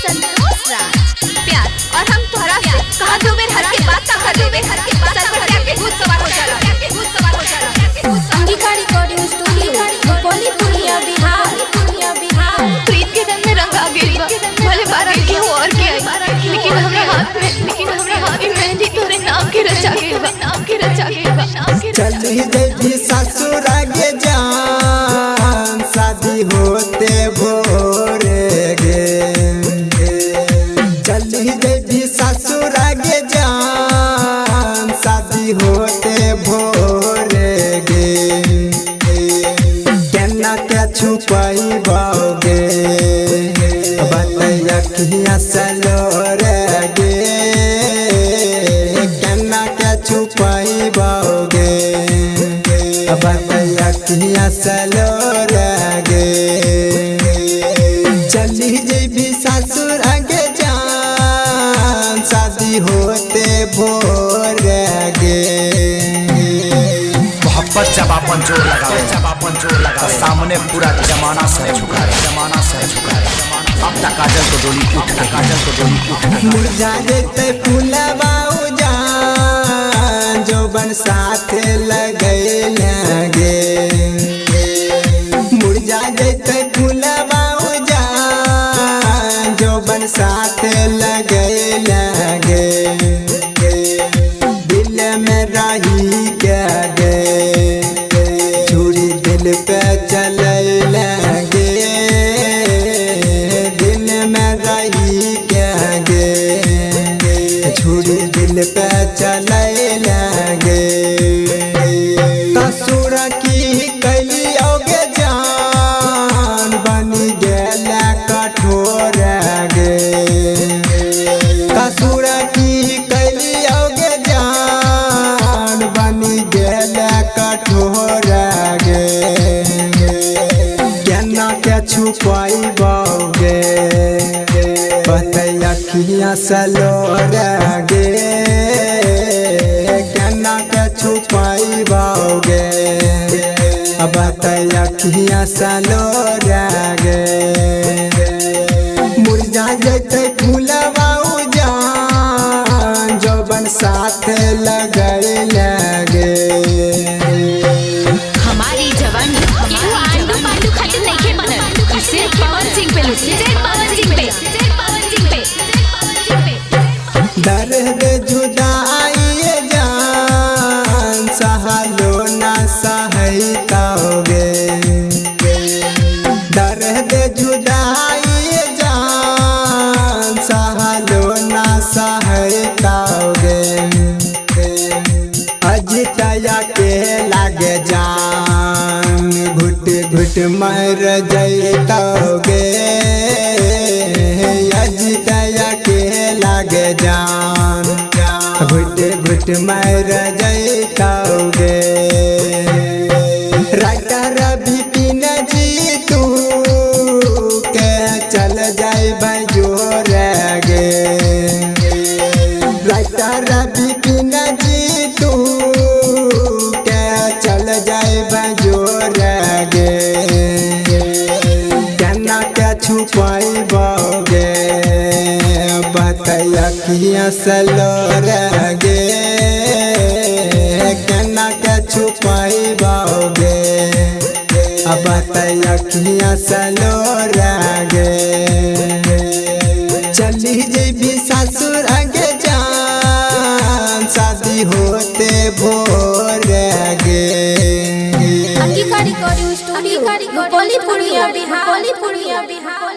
संतोष राज प्यार और हम तोहरा से कहा दो बेर हर के बात का कर दो बेर हर के बात सर पर जाके भूत सवार हो जाला अंगिका रिकॉर्डिंग स्टूडियो कोलीपुरिया बिहार प्रीत के रंग में रंगा गेल बा भले बारा के हो और के आई लेकिन हमरा हाथ में मेहंदी तोरे नाम के रचा गेल बा चली देवी ससुर आगे जान शादी होते भोरे गे चली देवी ससुर आगे जान शादी होते भोरे गे केना के छुपाई बाओगे बतैया किया सलो रे गे केना के छुपाई बाओगे बतैया किया सलो रे गे चली जेबी ससुर आगे जान शादी होते भोर गे मोहब्बत जब अपन जोर लगावे सामने पूरा जमाना से झुकाए अब तक काजल को डोली उठ मुरझा जेते फूलवा जान जो बन साथ लगे मुरझा जेते फूलवा जान जो बन साथ लगे दिल में रही क्या गे छुरी दिल पे चले लगे दिल में रही क्या गे छुरी दिल पे चले लगे ससुर की कैलियोगे जान बनी गेल कठोर गे ससुर की कैलियोगे जान बनी गेल कठोर गे केना के छुपाई बाओगे बतैया किया सलो गे केना के छुपाई बाओगे बतैया किया सलो गे मुरझा जेते फूलवा जान जो बन साथ लगे हमारी जवानी केहू आंडू पांडू खातिर नइखे बनल सिर्फ पवन सिंह पे दर्द जुदाई जान सहलो ना सहताओगे दर्द जुदाई जान सहलो ना सहताओगे अजितया के लागे जान घुट घुट मर जैतोगे अजितया के लागे जान घुट घुट मर जैतोगे राइटर विपिन जी तू के चल जाए बजोर गे राइटर विपिन जी तू के चल जाए बजोर गे केना के छुपाई बाओगे बतैया किया सलो गे केना के छुपाई बाओगे बतैया किया सलो गे चली जेबी ससुर आगे जान शादी होते भोर गे अंगिका रिकॉर्डिंग स्टूडियो कोलीपुरिया बिहार